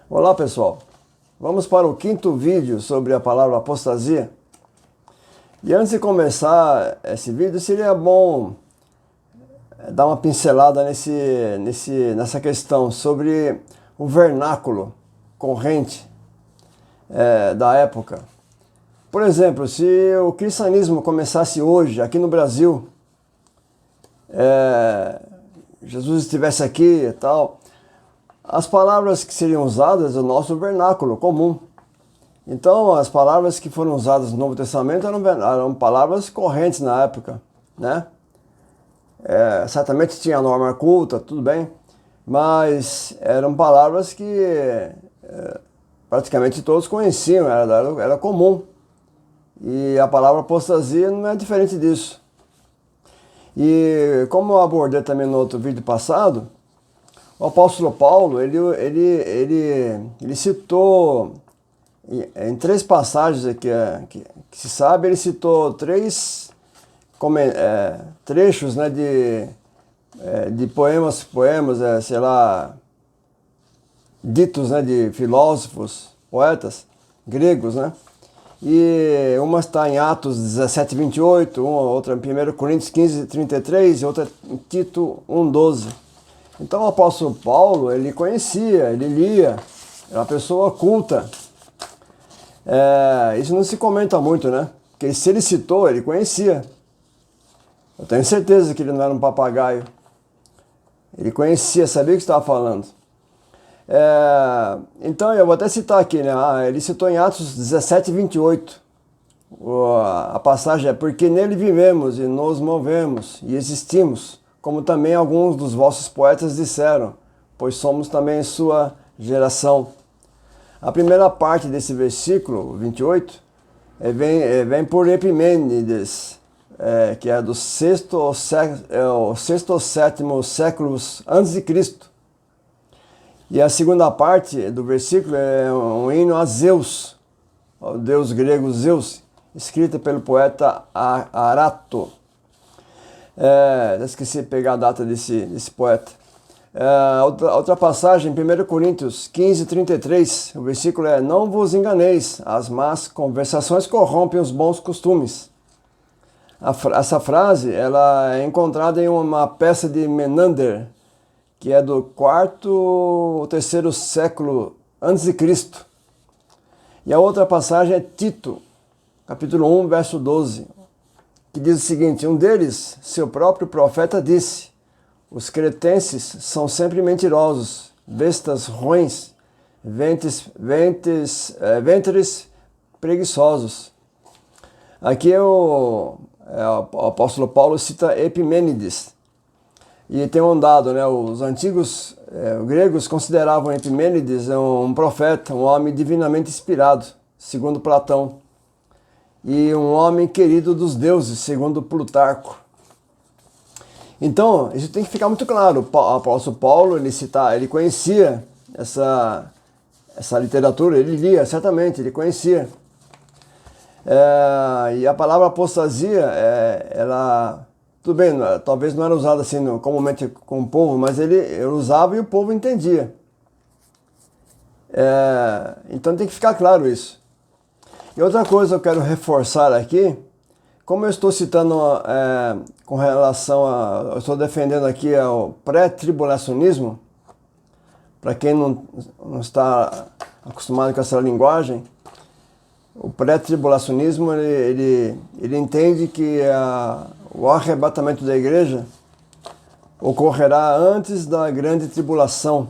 Olá pessoal, vamos para o quinto vídeo sobre a palavra apostasia. E antes de começar esse vídeo, seria bom dar uma pincelada nessa questão sobre o vernáculo corrente da época. Por exemplo, se o cristianismo começasse hoje, aqui no Brasil, Jesus estivesse aqui e tal, as palavras que seriam usadas é o nosso vernáculo comum. Então, as palavras que foram usadas no Novo Testamento eram palavras correntes na época, né? Certamente tinha norma culta, tudo bem, mas eram palavras que praticamente todos conheciam, era comum. E a palavra apostasia não é diferente disso. E como eu abordei também no outro vídeo passado, o apóstolo Paulo, ele citou em três passagens que se sabe, ele citou três trechos, né, de poemas, sei lá, ditos, né, de filósofos, poetas gregos, né? E uma está em Atos 17:28, outra em 1 Coríntios 15:33 e outra em Tito 1:12. Então o apóstolo Paulo, ele conhecia, ele lia, era uma pessoa culta. Isso não se comenta muito, né? Porque se ele citou, ele conhecia. Eu tenho certeza que ele não era um papagaio. Ele conhecia, sabia o que estava falando. Então eu vou até citar aqui, né? Ele citou em Atos 17:28. A passagem é: porque nele vivemos e nos movemos e existimos, como também alguns dos vossos poetas disseram, pois somos também sua geração. A primeira parte desse versículo 28 vem por Epimênides, que é do sexto ou sétimo séculos antes de Cristo. E a segunda parte do versículo é um hino a Zeus, o deus grego Zeus, escrita pelo poeta Arato. Esqueci de pegar a data desse poeta. Outra passagem, 1 Coríntios 15:33, o versículo é: não vos enganeis, as más conversações corrompem os bons costumes. Essa frase ela é encontrada em uma peça de Menander, que é do quarto ou terceiro século antes de Cristo. E a outra passagem é Tito, capítulo 1, verso 12, que diz o seguinte: um deles, seu próprio profeta, disse: os cretenses são sempre mentirosos, bestas ruins, ventres preguiçosos. Aqui o apóstolo Paulo cita Epimênides. E tem um dado, né? Os antigos gregos consideravam Epimênides um profeta, um homem divinamente inspirado, segundo Platão, e um homem querido dos deuses, segundo Plutarco. Então, isso tem que ficar muito claro. O apóstolo Paulo, ele conhecia essa literatura, ele lia, certamente, ele conhecia. E a palavra apostasia, ela, tudo bem, talvez não era usada assim comumente com o povo, mas ele usava e o povo entendia. Então tem que ficar claro isso. E outra coisa eu quero reforçar aqui, como eu estou citando com relação eu estou defendendo aqui o pré-tribulacionismo, para quem não está acostumado com essa linguagem, o pré-tribulacionismo ele entende que o arrebatamento da igreja ocorrerá antes da grande tribulação.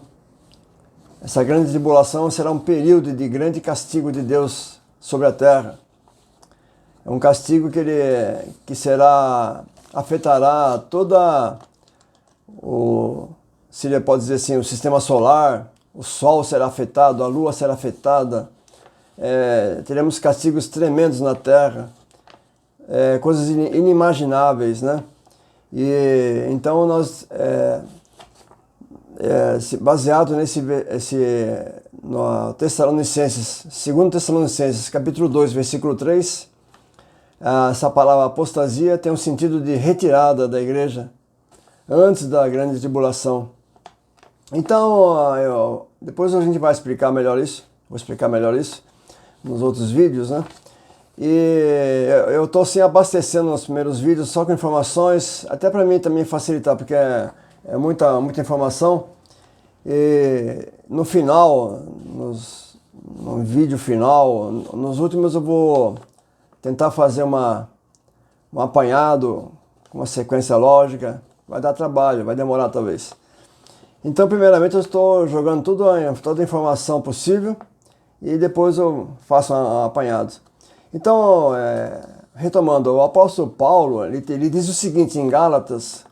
Essa grande tribulação será um período de grande castigo de Deus sobre a terra. É um castigo que afetará toda se ele pode dizer assim, o sistema solar, o sol será afetado, a lua será afetada, teremos castigos tremendos na terra, coisas inimagináveis, né? E então nós, baseado no Tessalonicenses, 2 Tessalonicenses, capítulo 2, versículo 3, essa palavra apostasia tem um sentido de retirada da igreja antes da grande tribulação. Então, depois a gente vai explicar melhor isso. Vou explicar melhor isso nos outros vídeos, né? E eu estou assim abastecendo nos primeiros vídeos só com informações, até para mim também facilitar, porque é muita informação. E no final, no vídeo final, nos últimos eu vou tentar fazer um apanhado, uma sequência lógica. Vai dar trabalho, vai demorar talvez. Então, primeiramente, eu estou jogando toda a informação possível e depois eu faço um apanhado. Então, retomando, o apóstolo Paulo, ele diz o seguinte em Gálatas,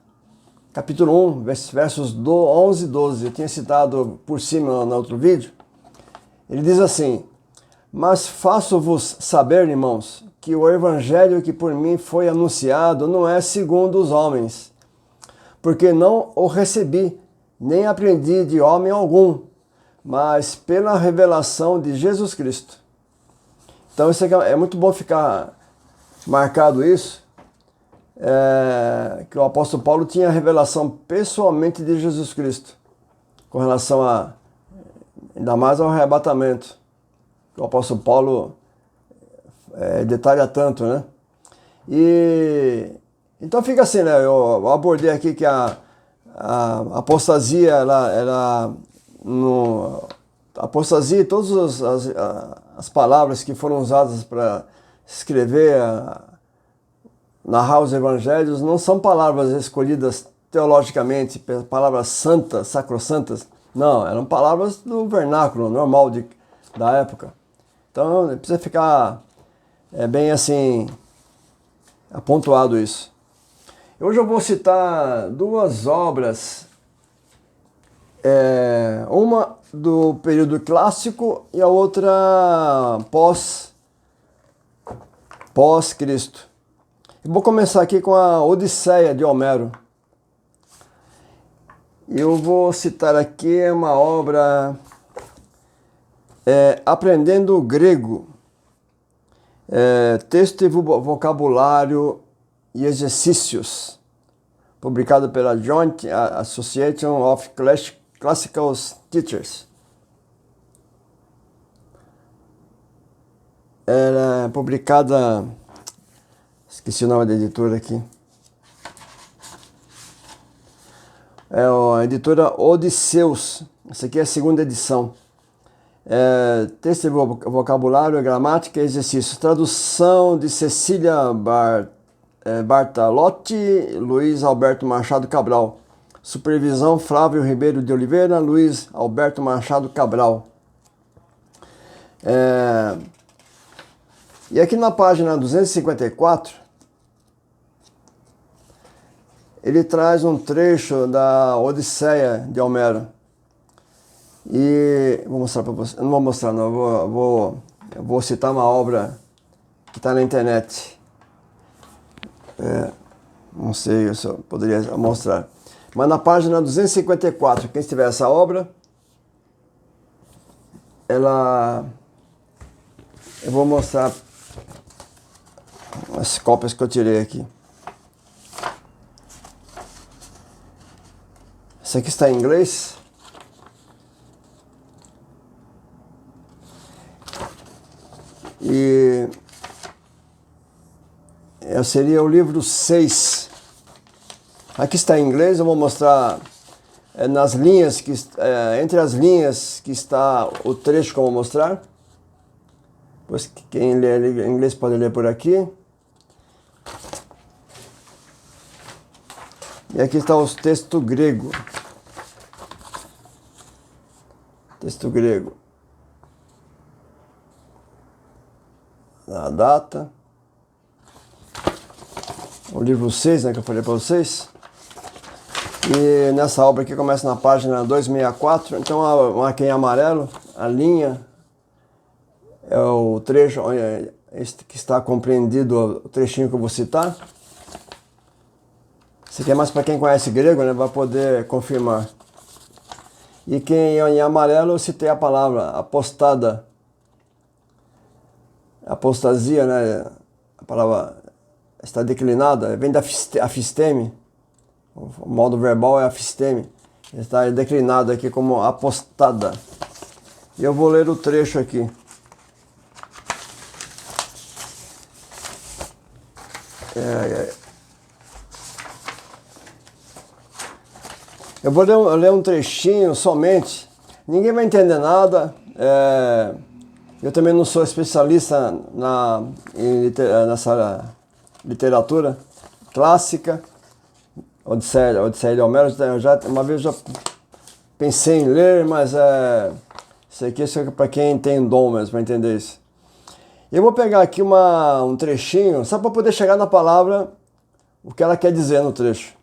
capítulo 1, versos 11 e 12, eu tinha citado por cima no outro vídeo. Ele diz assim: mas faço-vos saber, irmãos, que o evangelho que por mim foi anunciado não é segundo os homens, porque não o recebi, nem aprendi de homem algum, mas pela revelação de Jesus Cristo. Então isso aqui é muito bom ficar marcado isso, que o apóstolo Paulo tinha a revelação pessoalmente de Jesus Cristo, com relação ainda mais ao arrebatamento. O apóstolo Paulo detalha tanto, né? E então fica assim, né? Eu abordei aqui que a apostasia, a apostasia e todas as palavras que foram usadas para escrever, narrar os evangelhos, não são palavras escolhidas teologicamente, palavras santas, sacrossantas. Não, eram palavras do vernáculo normal da época. Então precisa ficar bem assim apontuado isso. Hoje eu vou citar duas obras, uma do período clássico e a outra pós-Cristo. Eu vou começar aqui com a Odisseia de Homero. Eu vou citar aqui uma obra Aprendendo Grego, texto e vocabulário e exercícios, publicado pela Joint Association of Classical Teachers. Ela é publicada, esqueci o nome da editora aqui, a editora Odisseus. Essa aqui é a segunda edição. Texto e vocabulário, gramática e exercícios. Tradução de Cecília Bartalotti, Luiz Alberto Machado Cabral. Supervisão Flávio Ribeiro de Oliveira, Luiz Alberto Machado Cabral. E aqui na página 254, ele traz um trecho da Odisseia de Homero. E vou mostrar para você. Não vou mostrar, não. Eu vou citar uma obra que está na internet. Não sei se eu poderia mostrar. Mas na página 254, quem tiver essa obra, eu vou mostrar as cópias que eu tirei aqui. Essa aqui está em inglês. E seria o livro 6. Aqui está em inglês, eu vou mostrar nas linhas, entre as linhas que está o trecho que eu vou mostrar. Pois quem lê inglês pode ler por aqui. E aqui está o texto grego. Texto grego. A data. O livro 6, né, que eu falei para vocês. E nessa obra aqui começa na página 264. Então eu marquei em amarelo a linha. É o trecho que está compreendido, o trechinho que eu vou citar. Isso aqui é mais para quem conhece grego, né, vai poder confirmar. E em amarelo eu citei a palavra apostada. Apostasia, né? A palavra está declinada, vem da afisteme. O modo verbal é afisteme. Está declinado aqui como apostada. E eu vou ler o trecho aqui. Eu vou ler um trechinho somente. Ninguém vai entender nada. Eu também não sou especialista nessa literatura clássica. Odisseia de Homero. Uma vez eu já pensei em ler, mas isso aqui é para quem tem dom mesmo, para entender isso. Eu vou pegar aqui um trechinho, só para poder chegar na palavra, o que ela quer dizer no trecho.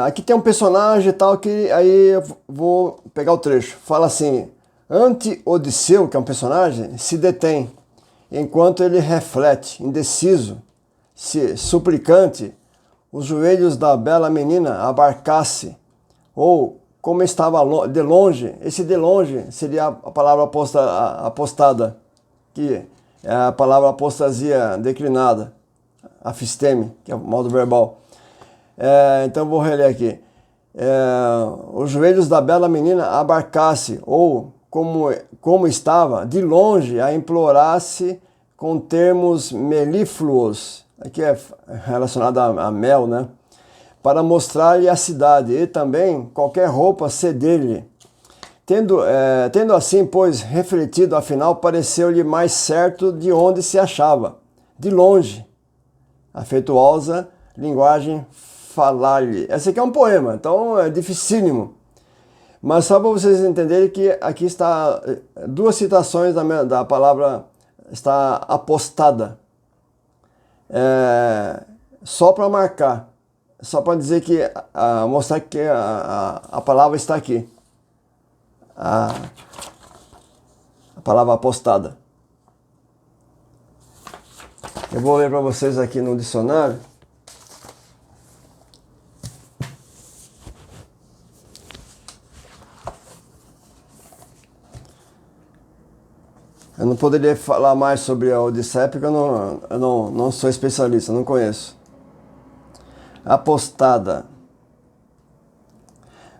Aqui tem um personagem e tal, que aí eu vou pegar o trecho. Fala assim: Anti-Odisseu, que é um personagem, se detém, enquanto ele reflete, indeciso, suplicante, os joelhos da bela menina abarcasse, ou como estava de longe. Esse de longe seria a palavra apostada, que é a palavra apostasia declinada, afisteme, que é o modo verbal. Então vou reler aqui. Os joelhos da bela menina abarcasse, ou como estava, de longe, a implorasse com termos melífluos, aqui é relacionado a mel, né? Para mostrar-lhe a cidade, e também qualquer roupa ceder-lhe. Tendo assim, pois, refletido, afinal, pareceu-lhe mais certo de onde se achava, de longe, afetuosa linguagem falar-lhe. Esse aqui é um poema, então é dificílimo. Mas só para vocês entenderem que aqui está duas citações da palavra está apostada. Só para marcar, só para dizer que, mostrar que a palavra está aqui. A palavra apostada. Eu vou ler para vocês aqui no dicionário. Eu não poderia falar mais sobre a Odisseia porque eu não sou especialista, não conheço. Apostada.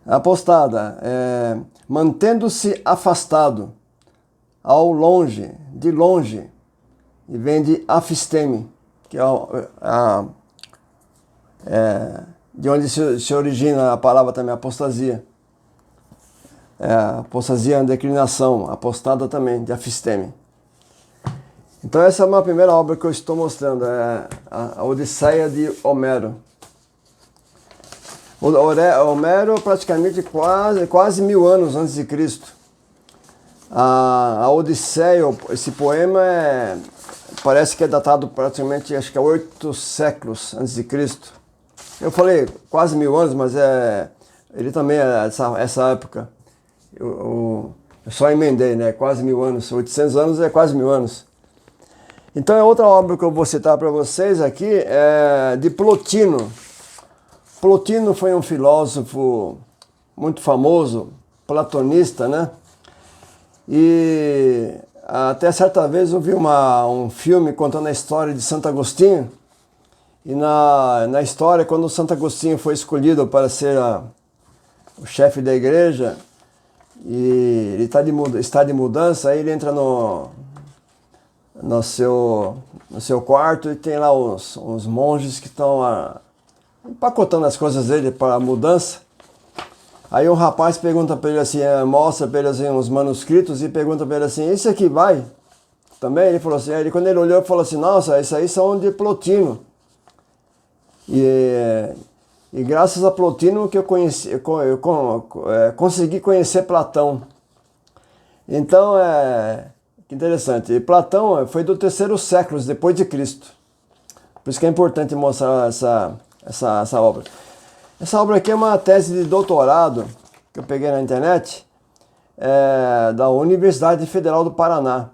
Apostada, mantendo-se afastado, ao longe, de longe, e vem de afisteme, que de onde se origina a palavra também, apostasia. Apostasia é uma declinação, apostada também, de afisteme. Então essa é uma primeira obra que eu estou mostrando, a Odisseia de Homero. Homero praticamente quase 1000 anos antes de Cristo. A Odisseia, esse poema parece que é datado praticamente, acho que é 8 séculos antes de Cristo. Eu falei quase 1000 anos, mas ele também é essa época. Eu só emendei, né? Quase 1000 anos. 800 anos é quase 1000 anos. Então é outra obra que eu vou citar para vocês aqui, de Plotino. Plotino foi um filósofo muito famoso, platonista, né? E até certa vez eu vi um filme contando a história de Santo Agostinho. E na história, quando Santo Agostinho foi escolhido para ser o chefe da igreja, e ele está de mudança, aí ele entra no seu quarto e tem lá uns monges que estão empacotando as coisas dele para a mudança. Aí um rapaz pergunta para ele assim, mostra para ele assim, uns manuscritos e pergunta para ele assim: esse aqui vai? Também? Ele falou assim, quando ele olhou, ele falou assim: nossa, isso aí são de Plotino. E graças a Plotino que eu consegui conhecer Platão. Então, que interessante. E Platão foi do 3º século depois de Cristo. Por isso que é importante mostrar essa obra. Essa obra aqui é uma tese de doutorado que eu peguei na internet, da Universidade Federal do Paraná.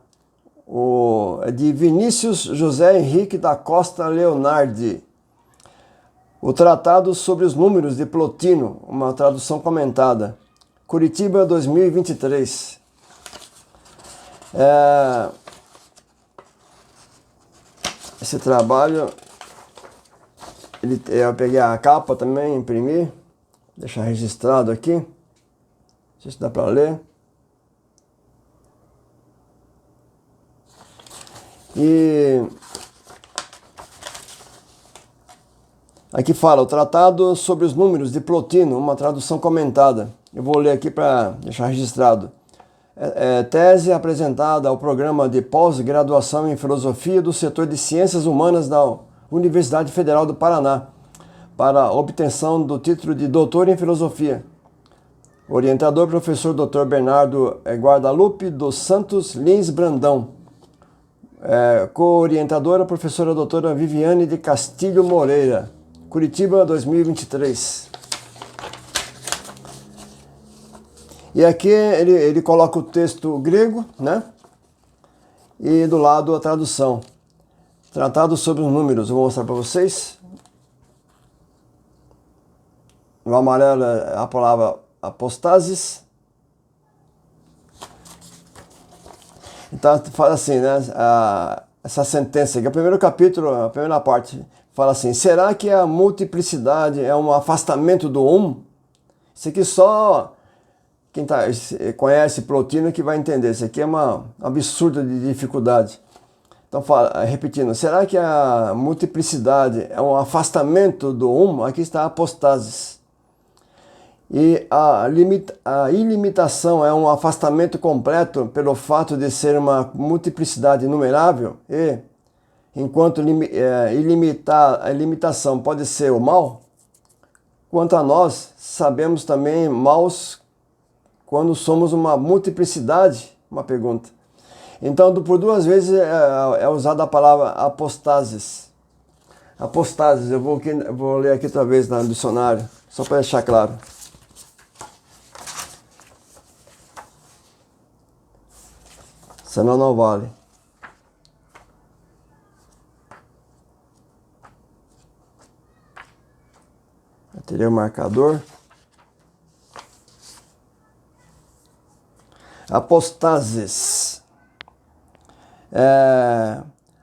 É de Vinícius José Henrique da Costa Leonardi. O Tratado sobre os Números de Plotino, uma tradução comentada. Curitiba, 2023. Esse trabalho, eu peguei a capa também, imprimi. deixar registrado aqui. Não sei se dá para ler. E aqui fala o Tratado sobre os Números de Plotino, uma tradução comentada. Eu vou ler aqui para deixar registrado. Tese apresentada ao programa de pós-graduação em Filosofia do setor de Ciências Humanas da Universidade Federal do Paraná, para obtenção do título de doutor em Filosofia. Orientador, professor Dr. Bernardo Guadalupe dos Santos Lins Brandão. Co-orientadora, professora doutora Viviane de Castilho Moreira. Curitiba, 2023. E aqui ele coloca o texto grego, né? E do lado a tradução. Tratado sobre os números. Eu vou mostrar para vocês. No amarelo é a palavra apostasis. Então fala assim, né? Essa sentença aqui, o primeiro capítulo, a primeira parte, fala assim: será que a multiplicidade é um afastamento do um? Isso aqui só quem conhece Plotino que vai entender. Isso aqui é uma absurda de dificuldade. Então, repetindo, será que a multiplicidade é um afastamento do um? Aqui está a apostasis. E a ilimitação é um afastamento completo pelo fato de ser uma multiplicidade inumerável? E, enquanto a ilimitação pode ser o mal, quanto a nós, sabemos também maus quando somos uma multiplicidade? Uma pergunta. Então, por duas vezes é usada a palavra apostasis. Apostasis, eu vou ler aqui outra vez no dicionário, só para deixar claro. Senão não vale. Eu teria o marcador. Apostasis.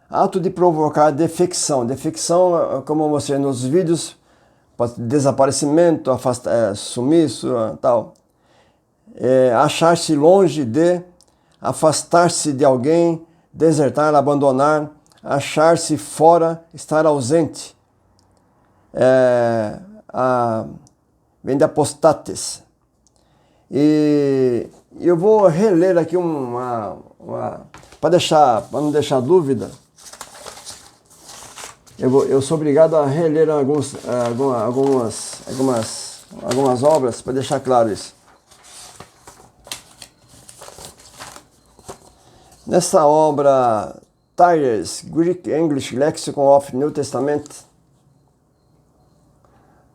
Ato de provocar defecção. Defecção, como eu mostrei nos vídeos, desaparecimento, sumiço, tal. Achar-se longe de, afastar-se de alguém, desertar, abandonar, achar-se fora, estar ausente. Vem de apostates. E eu vou reler aqui para não deixar dúvida. Eu sou obrigado a reler algumas obras para deixar claro isso. Nessa obra, Tyers, Greek English Lexicon of New Testament,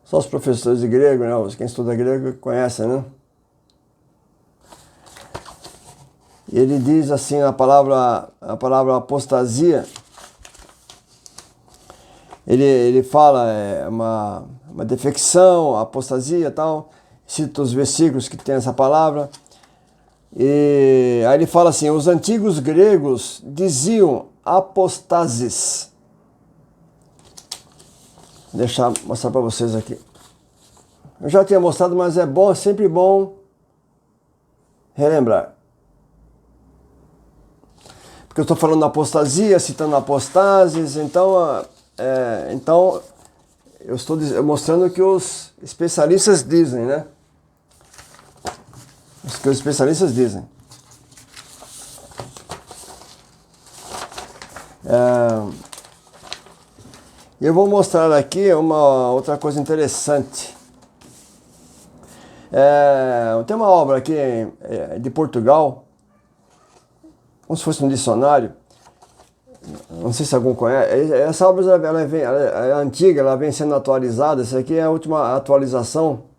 só os professores de grego, né? Quem estuda grego conhece, né? Ele diz assim, a palavra apostasia, ele fala uma defecção, apostasia e tal, cita os versículos que tem essa palavra, e aí ele fala assim: os antigos gregos diziam apostasis. Deixa eu mostrar para vocês aqui. Eu já tinha mostrado, mas é sempre bom relembrar. Porque eu estou falando apostasia, citando apostases, então eu estou mostrando o que os especialistas dizem, né? O que os especialistas dizem. Eu vou mostrar aqui uma outra coisa interessante. Tem uma obra aqui de Portugal, como se fosse um dicionário. Não sei se algum conhece. Essa obra ela é antiga, ela vem sendo atualizada. Essa aqui é a última atualização.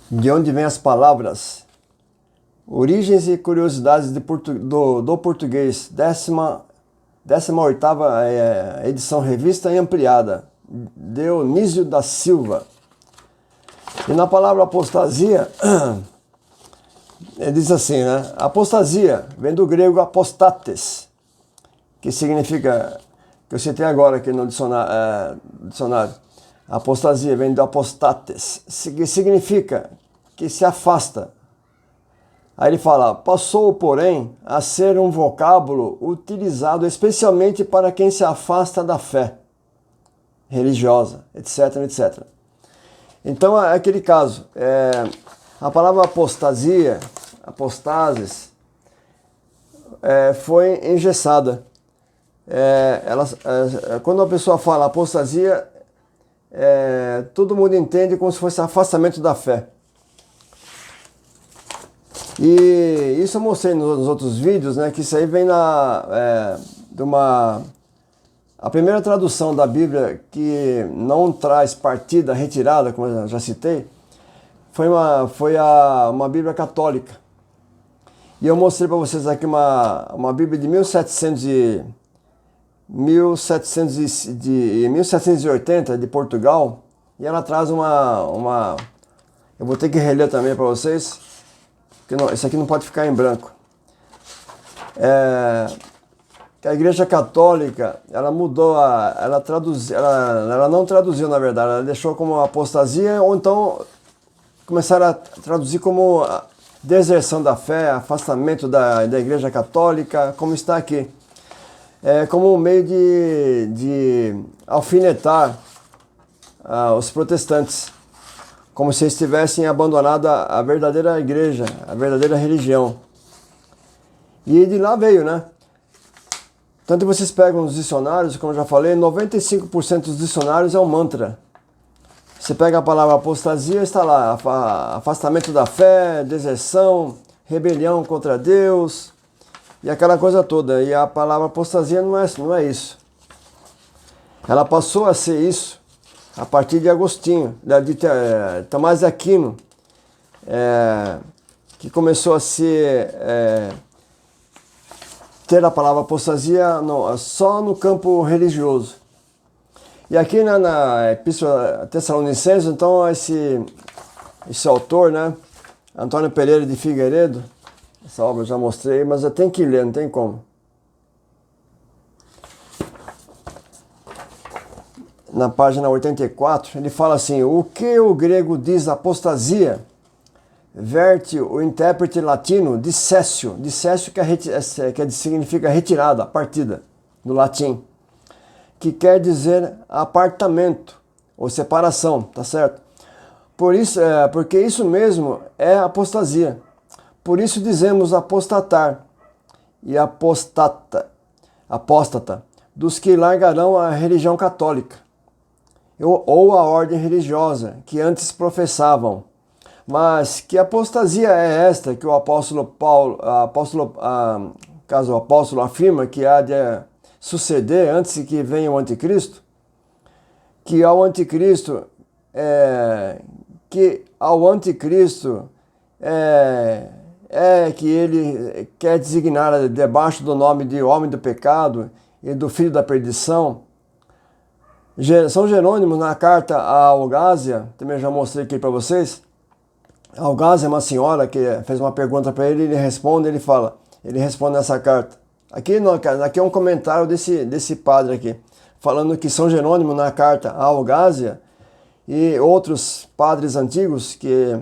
De onde vêm as palavras? Origens e curiosidades do português. 18ª edição revista e ampliada. Dionísio da Silva. E na palavra apostasia, ele diz assim, né? Apostasia vem do grego apostates, que significa, que eu citei agora aqui no dicionário, Apostasia vem do apostates, que significa que se afasta. Aí ele fala, passou, porém, a ser um vocábulo utilizado especialmente para quem se afasta da fé religiosa, etc, etc. Então, é aquele caso. A palavra apostasia, apostases, foi engessada. Quando a pessoa fala apostasia, todo mundo entende como se fosse afastamento da fé. E isso eu mostrei nos outros vídeos, né, que isso aí vem de uma... A primeira tradução da Bíblia que não traz partida retirada, como eu já citei, foi uma Bíblia católica. E eu mostrei para vocês aqui uma Bíblia de 1780, de Portugal, e ela traz uma... Eu vou ter que reler também para vocês, porque isso aqui não pode ficar em branco. Que a Igreja Católica, ela mudou, ela não traduziu, na verdade, ela deixou como apostasia, ou então começaram a traduzir como deserção da fé, afastamento da Igreja Católica, como está aqui. Como um meio de alfinetar os protestantes, como se eles tivessem abandonado a verdadeira igreja, a verdadeira religião. E de lá veio, né? Tanto que vocês pegam os dicionários, como eu já falei, 95% dos dicionários é um mantra. Você pega a palavra apostasia, está lá, afastamento da fé, deserção, rebelião contra Deus, e aquela coisa toda. E a palavra apostasia não é isso. Ela passou a ser isso a partir de Agostinho, de Tomás de Aquino, que começou a ter a palavra apostasia só no campo religioso. E aqui na Epístola Tessalonicenses, então, esse autor, né, Antônio Pereira de Figueiredo, essa obra eu já mostrei, mas eu tenho que ler, não tem como. Na página 84, ele fala assim, o que o grego diz apostasia, verte o intérprete latino dissessio que significa retirada, partida, do latim, que quer dizer apartamento ou separação, tá certo? Por isso, porque isso mesmo é apostasia. Por isso dizemos apostatar e apóstata, dos que largarão a religião católica ou a ordem religiosa que antes professavam. Mas que apostasia é esta que o apóstolo afirma que há de suceder antes que venha o anticristo? Que ao anticristo que ele quer designar debaixo do nome de homem do pecado e do filho da perdição. São Jerônimo, na carta a Algásia, também já mostrei aqui para vocês. A Algásia é uma senhora que fez uma pergunta para ele, ele responde nessa carta. Aqui é um comentário desse padre aqui, falando que São Jerônimo, na carta a Algásia, e outros padres antigos que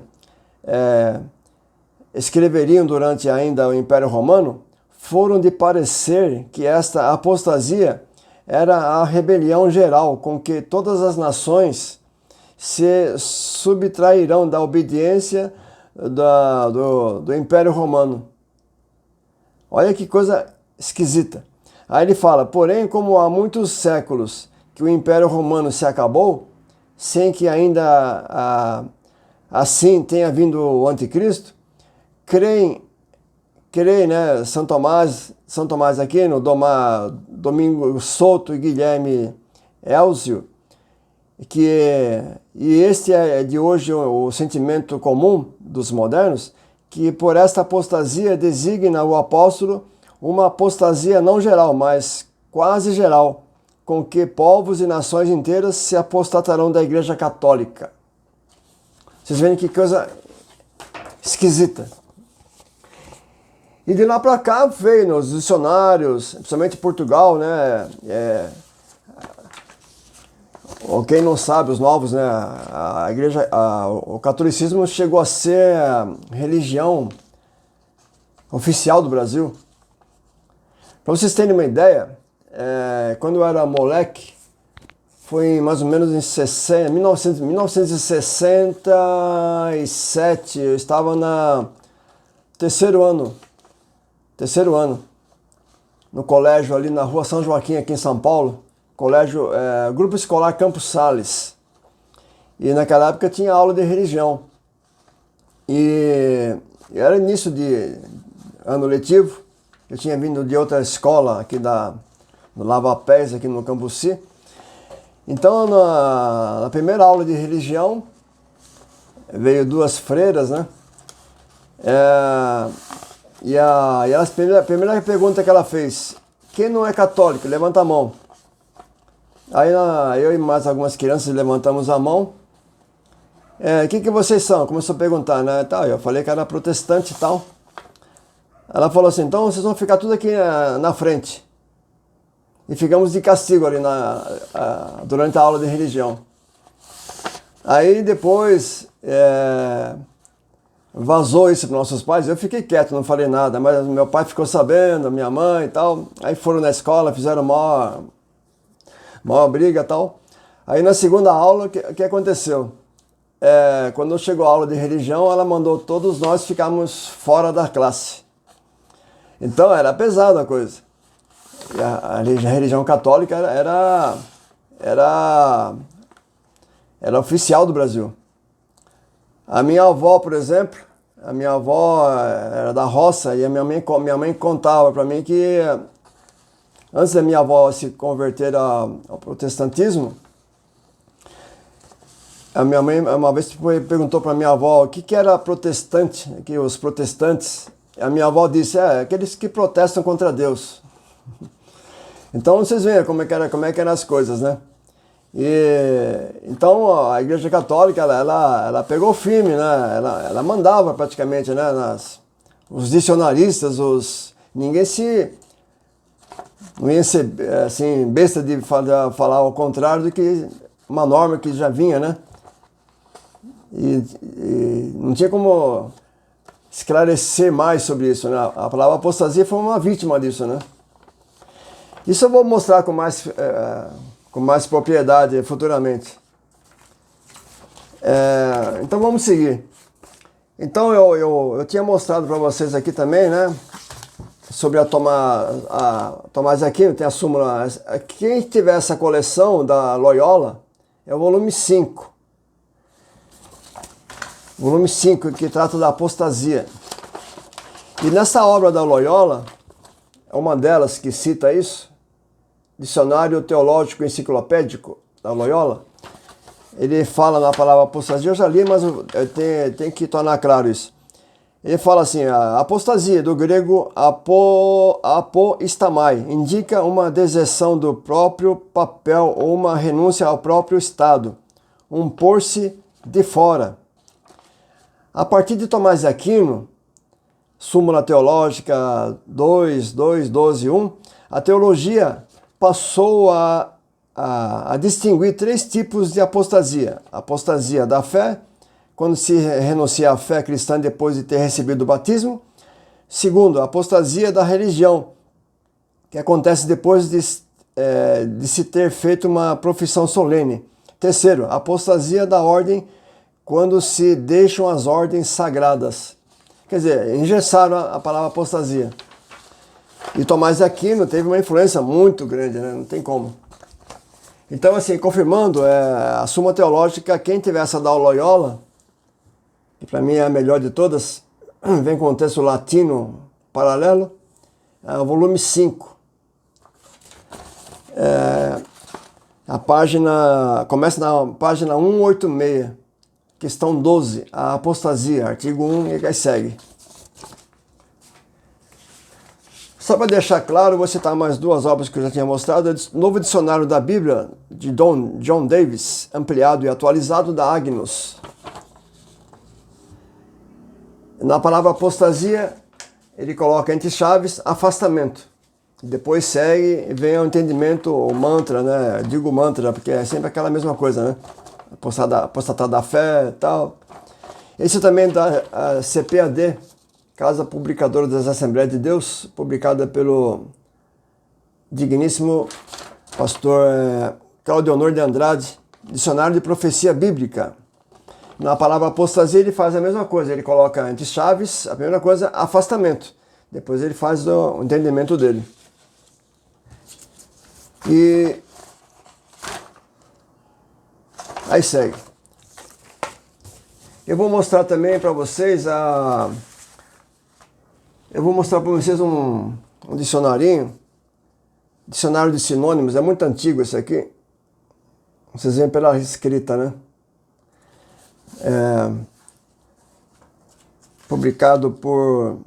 escreveriam durante ainda o Império Romano, foram de parecer que esta apostasia era a rebelião geral com que todas as nações se subtrairão da obediência do Império Romano. Olha que coisa esquisita. Aí ele fala, porém, como há muitos séculos que o Império Romano se acabou, sem que ainda assim tenha vindo o Anticristo, creem, né, São Tomás Aquino, Domingo Souto e Guilherme Elzio, e este é de hoje o sentimento comum dos modernos, que por esta apostasia designa o apóstolo uma apostasia não geral, mas quase geral, com que povos e nações inteiras se apostatarão da Igreja Católica. Vocês veem que coisa esquisita. E de lá para cá veio nos dicionários, principalmente em Portugal, né? ou quem não sabe, os novos, né? A igreja, o catolicismo chegou a ser a religião oficial do Brasil. Para vocês terem uma ideia, quando eu era moleque, foi mais ou menos em 1967, eu estava no terceiro ano, no colégio ali na Rua São Joaquim, aqui em São Paulo, colégio, Grupo Escolar Campos Sales. E naquela época tinha aula de religião. E era início de ano letivo, eu tinha vindo de outra escola aqui no Lava Pés, aqui no Cambuci. Então, na primeira aula de religião, veio duas freiras, né? E a primeira pergunta que ela fez: quem não é católico? Levanta a mão. Aí eu e mais algumas crianças levantamos a mão. Que vocês são? Começou a perguntar, né? Eu falei que era protestante e tal. Ela falou assim: então vocês vão ficar tudo aqui na frente. E ficamos de castigo ali durante a aula de religião. Aí depois vazou isso para nossos pais. Eu fiquei quieto, não falei nada, mas meu pai ficou sabendo, minha mãe e tal. Aí foram na escola, fizeram maior briga e tal. Aí na segunda aula, o que aconteceu? Quando chegou a aula de religião, ela mandou todos nós ficarmos fora da classe. Então era pesada a coisa. E a religião católica era oficial do Brasil. A minha avó, por exemplo, era da roça, e a minha mãe contava para mim que antes da minha avó se converter ao protestantismo, a minha mãe uma vez perguntou para minha avó o que era protestante, que os protestantes. A minha avó disse: aqueles que protestam contra Deus. Então vocês veem como é que eram as coisas, né? Então a Igreja Católica ela pegou firme, né? Ela mandava praticamente, né? Os dicionaristas, ninguém não ia ser assim besta de falar ao contrário do que uma norma que já vinha, né? E não tinha como esclarecer mais sobre isso, né? A palavra apostasia foi uma vítima disso, né? Isso eu vou mostrar com mais propriedade futuramente. Então vamos seguir. Então eu tinha mostrado para vocês aqui também, né? Sobre a Tomás de Aquino, tem a súmula. Quem tiver essa coleção da Loyola é o volume 5. Volume 5, que trata da apostasia. E nessa obra da Loyola, é uma delas que cita isso, Dicionário Teológico Enciclopédico da Loyola, ele fala na palavra apostasia, eu já li, mas eu tenho que tornar claro isso. Ele fala assim: a apostasia, do grego apoistamai, indica uma deserção do próprio papel ou uma renúncia ao próprio estado, um pôr-se de fora. A partir de Tomás de Aquino, Súmula Teológica 2.12.1, a teologia passou a distinguir 3 tipos de apostasia. A apostasia da fé, quando se renuncia à fé cristã depois de ter recebido o batismo. Segundo, a apostasia da religião, que acontece depois de se ter feito uma profissão solene. Terceiro, a apostasia da ordem, quando se deixam as ordens sagradas. Quer dizer, engessaram a palavra apostasia. E Tomás de Aquino teve uma influência muito grande, né? Não tem como. Então, assim, confirmando, a Súmula Teológica, quem tiver essa da Loyola, que para mim é a melhor de todas, vem com o texto latino paralelo, é o volume 5. A página, começa na página 186, questão 12, a apostasia, artigo 1, e aí segue. Só para deixar claro, vou citar mais 2 obras que eu já tinha mostrado. Novo Dicionário da Bíblia, de John Davis, ampliado e atualizado, da Agnus. Na palavra apostasia, ele coloca entre chaves afastamento. Depois segue e vem o entendimento, o mantra, né? Eu digo mantra, porque é sempre aquela mesma coisa, né? Apostatar da fé e tal. Esse também da CPAD, Casa Publicadora das Assembleias de Deus, publicada pelo digníssimo pastor Claudio Honor de Andrade, Dicionário de Profecia Bíblica. Na palavra apostasia ele faz a mesma coisa, ele coloca entre chaves, a primeira coisa, afastamento. Depois ele faz o entendimento dele. E aí segue. Eu vou mostrar também para vocês um dicionarinho. Dicionário de sinônimos, é muito antigo esse aqui. Vocês veem pela escrita, né? Publicado por...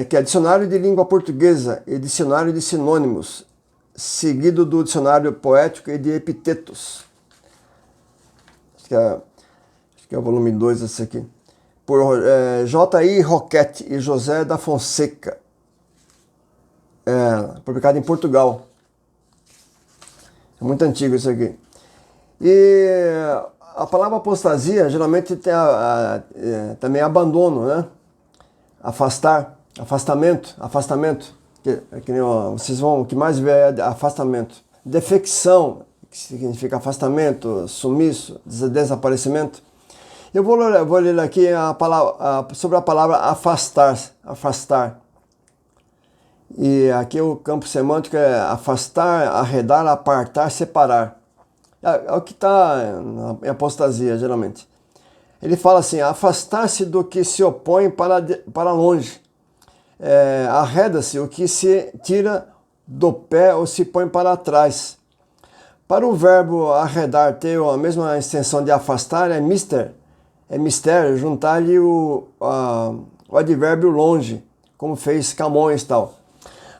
que é Dicionário de Língua Portuguesa e Dicionário de Sinônimos, seguido do Dicionário Poético e de Epitetos. Acho que é o volume 2 esse aqui. Por J.I. Roquette e José da Fonseca. Publicado em Portugal. É muito antigo isso aqui. E a palavra apostasia geralmente tem também abandono, né? Afastar, afastamento. Vocês vão, o que mais vê é afastamento. Defecção, que significa afastamento, sumiço, desaparecimento. Eu vou ler aqui sobre a palavra afastar. E aqui o campo semântico é afastar, arredar, apartar, separar. É o que está em apostasia, geralmente. Ele fala assim, afastar-se do que se opõe para longe. Arreda-se o que se tira do pé ou se põe para trás. Para o verbo arredar ter a mesma extensão de afastar, é mister, juntar-lhe o advérbio longe, como fez Camões e tal.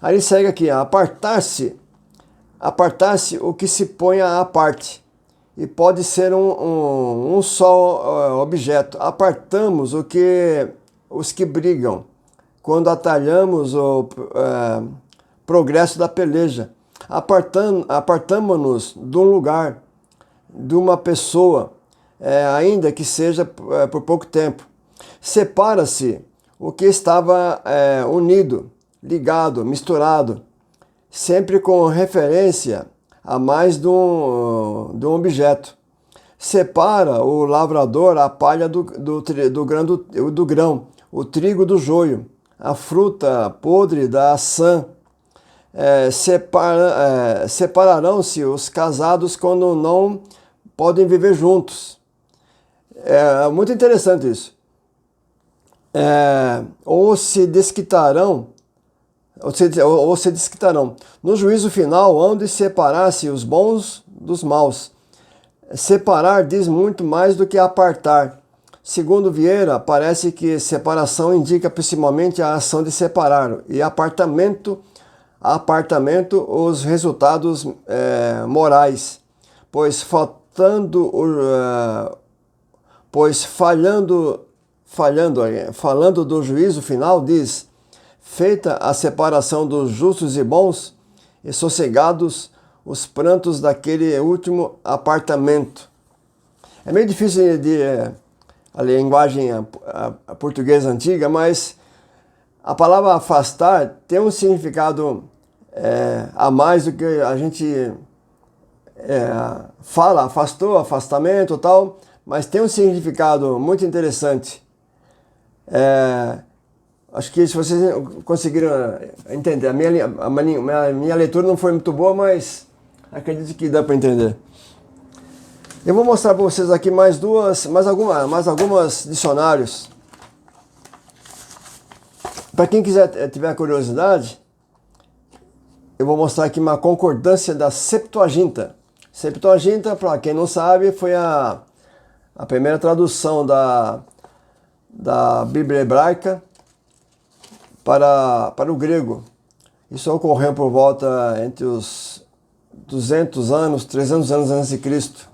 Aí ele segue aqui, apartar-se o que se põe à parte, e pode ser um só objeto. Apartamos os que brigam, quando atalhamos o progresso da peleja. Apartamo-nos de um lugar, de uma pessoa, ainda que seja por pouco tempo. Separa-se o que estava unido, ligado, misturado, sempre com referência a mais de um objeto. Separa o lavrador a palha do grão, o trigo do joio, a fruta podre da ação. Separarão-se os casados quando não podem viver juntos. É muito interessante isso. Ou se desquitarão. No juízo final, onde separar-se os bons dos maus. Separar diz muito mais do que apartar. Segundo Vieira, parece que separação indica principalmente a ação de separar, e apartamento os resultados morais, falando do juízo final, diz: feita a separação dos justos e bons, e sossegados os prantos daquele último apartamento. É meio difícil a linguagem a portuguesa antiga, mas a palavra afastar tem um significado a mais do que a gente fala, afastou, afastamento e tal, mas tem um significado muito interessante. Acho que se vocês conseguiram entender, a minha leitura não foi muito boa, mas acredito que dá para entender. Eu vou mostrar para vocês aqui mais algumas dicionários. Para quem tiver curiosidade, eu vou mostrar aqui uma concordância da Septuaginta. Septuaginta, para quem não sabe, foi a primeira tradução da Bíblia hebraica para o grego. Isso ocorreu por volta entre os 300 anos antes de Cristo.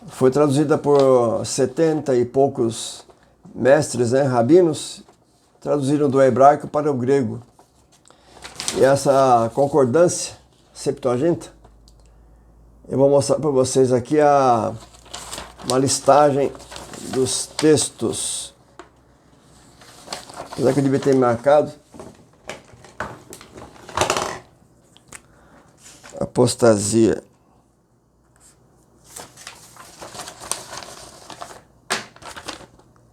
Foi traduzida por 70 e poucos mestres, rabinos, traduziram do hebraico para o grego. E essa concordância Septuaginta, eu vou mostrar para vocês aqui uma listagem dos textos. Apesar que eu devia ter marcado. Apostasia.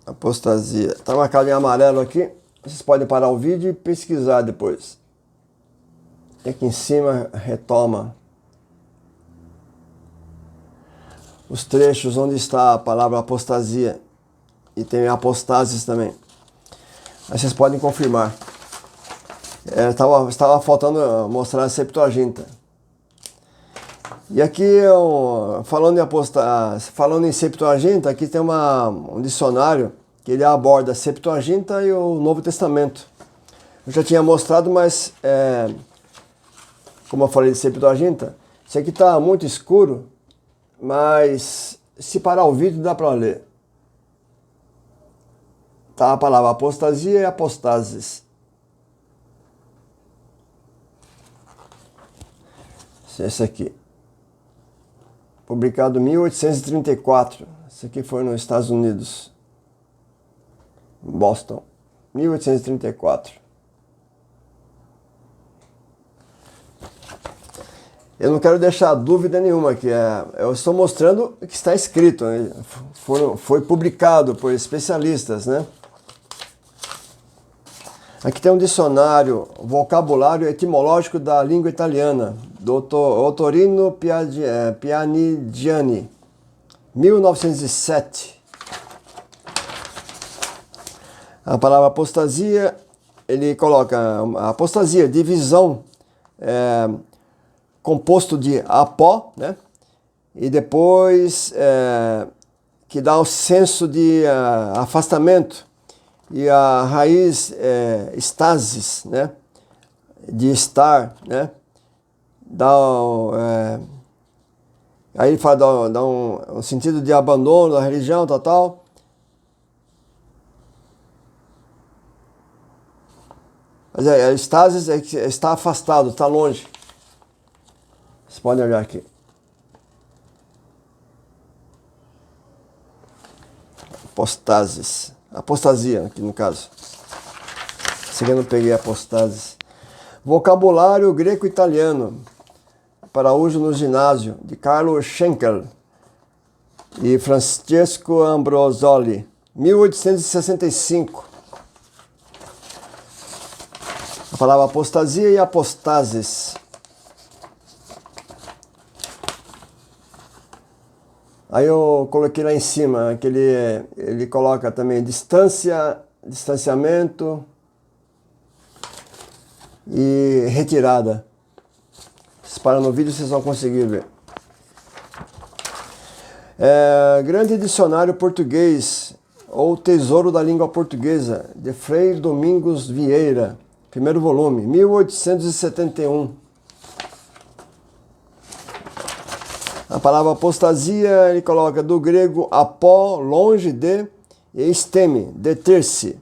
Apostasia. Está marcado em amarelo aqui. Vocês podem parar o vídeo e pesquisar depois. E aqui em cima retoma os trechos onde está a palavra apostasia. E tem apostases também. Aí vocês podem confirmar. Estava faltando mostrar a Septuaginta. E aqui, falando em Septuaginta, aqui tem um dicionário que ele aborda a Septuaginta e o Novo Testamento. Eu já tinha mostrado, mas como eu falei de Septuaginta, isso aqui está muito escuro, mas se parar o vídeo dá para ler. Tá a palavra apostasia e apostases. Esse aqui. Publicado em 1834. Esse aqui foi nos Estados Unidos. Boston. 1834. Eu não quero deixar dúvida nenhuma aqui. Eu estou mostrando o que está escrito. Né? Foi publicado por especialistas, né? Aqui tem um dicionário, vocabulário etimológico da língua italiana, do Ottorino Pianigiani, 1907. A palavra apostasia, ele coloca apostasia, divisão, composto de apó, né? E depois que dá o senso de afastamento. E a raiz estasis, né? De estar, né? Aí ele fala, dá um sentido de abandono da religião, tal. Mas a estasis é que está afastado, está longe. Vocês podem olhar aqui. Apostasia, aqui no caso. Esse aqui eu não peguei apostases. Vocabulário greco-italiano para uso no ginásio, de Carlo Schenkel e Francesco Ambrosoli, 1865. A palavra apostasia e apostases. Aí eu coloquei lá em cima, que ele coloca também distanciamento e retirada. Se parar no vídeo, vocês vão conseguir ver. Grande Dicionário Português, ou Tesouro da Língua Portuguesa, de Frei Domingos Vieira, primeiro volume, 1871. A palavra apostasia, ele coloca do grego apó, longe de, e esteme, deter-se.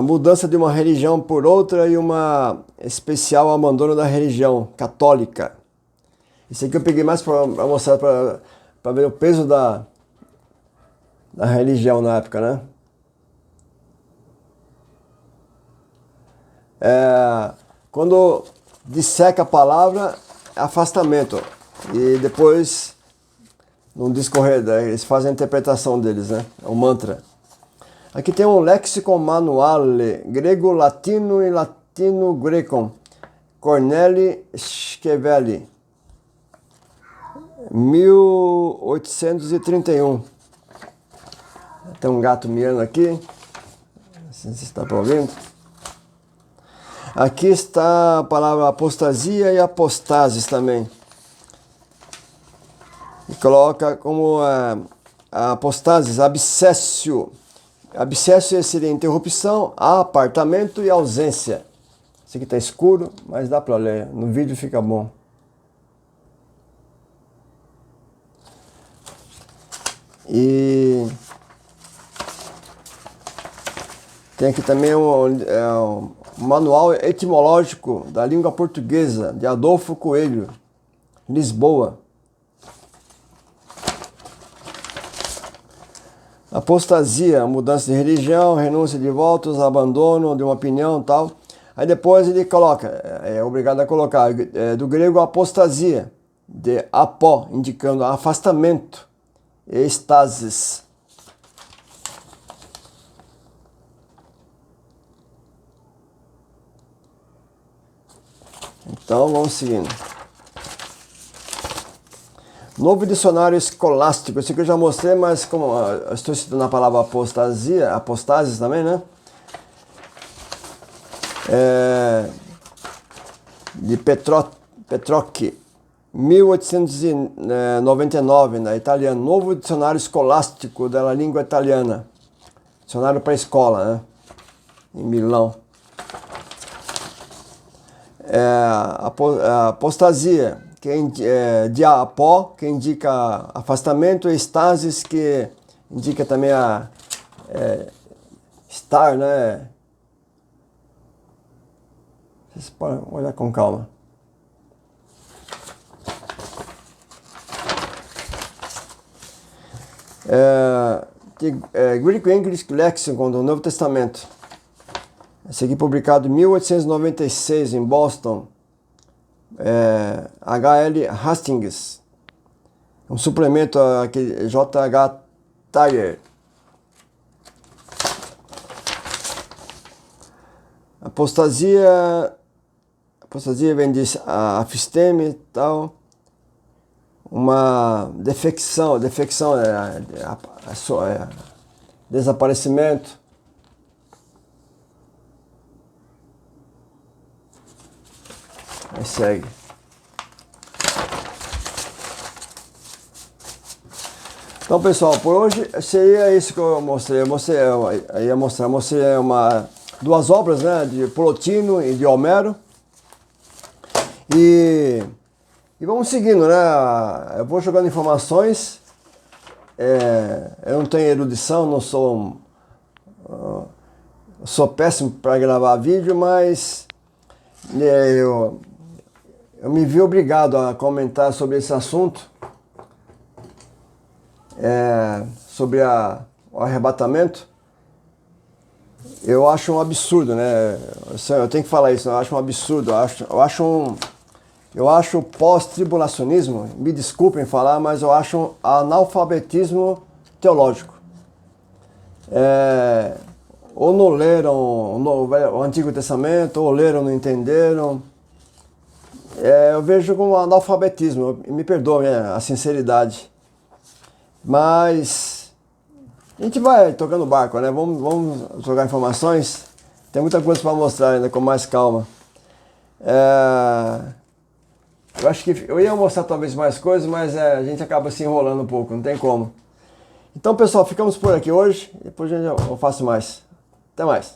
Mudança de uma religião por outra e uma especial abandono da religião católica. Isso aqui eu peguei mais para mostrar, para ver o peso da religião na época, né? Quando disseca a palavra, é afastamento. E depois, no discorrer, eles fazem a interpretação deles, né? É um mantra. Aqui tem um Lexicon Manuale, grego-latino e latino-grecum, Corneli Schiavelli, 1831. Tem um gato miando aqui, não sei se está ouvindo. Aqui está a palavra apostasia e apostases também. E coloca como apostases, abscessio. Abscessio seria interrupção, apartamento e ausência. Esse aqui está escuro, mas dá para ler. No vídeo fica bom. E Tem aqui também um manual etimológico da língua portuguesa, de Adolfo Coelho, Lisboa. Apostasia, mudança de religião, renúncia de votos, abandono de uma opinião e tal. Aí depois ele coloca, é obrigado a colocar, do grego apostasia, de apó, indicando afastamento, e estasis. Então vamos seguindo. Novo dicionário escolástico. Esse aqui eu já mostrei, mas como eu estou citando a palavra apostasia, apostasis também, né? De Petrocchi, 1899, na italiana. Novo dicionário escolástico da língua italiana. Dicionário para escola, né? Em Milão. Apostasia, de apó, que indica afastamento, e estasis, que indica também estar, né? Vocês podem olhar com calma. Greek English Lexicon do Novo Testamento. Esse aqui publicado em 1896 em Boston. H.L. Hastings. Um suplemento aqui, J.H. Thayer. Apostasia vem de afisteme e tal. Uma defecção desaparecimento. Aí segue. Então, pessoal, por hoje seria isso que eu mostrei. Mostrei duas obras, né, de Plotino e de Homero. E vamos seguindo, né? Eu vou jogando informações. Eu não tenho erudição, não sou sou péssimo para gravar vídeo, mas eu me vi obrigado a comentar sobre esse assunto, sobre o arrebatamento. Eu acho um absurdo, né? Eu tenho que falar isso, eu acho um absurdo, eu acho pós-tribulacionismo, me desculpem falar, mas eu acho analfabetismo teológico. Ou não leram o Antigo Testamento, ou leram, não entenderam. Eu vejo como analfabetismo, me perdoe, a sinceridade. Mas a gente vai tocando o barco, né? Vamos jogar informações. Tem muita coisa para mostrar ainda com mais calma. Eu acho que eu ia mostrar talvez mais coisas, mas a gente acaba se enrolando um pouco, não tem como. Então, pessoal, ficamos por aqui hoje. Depois eu faço mais. Até mais.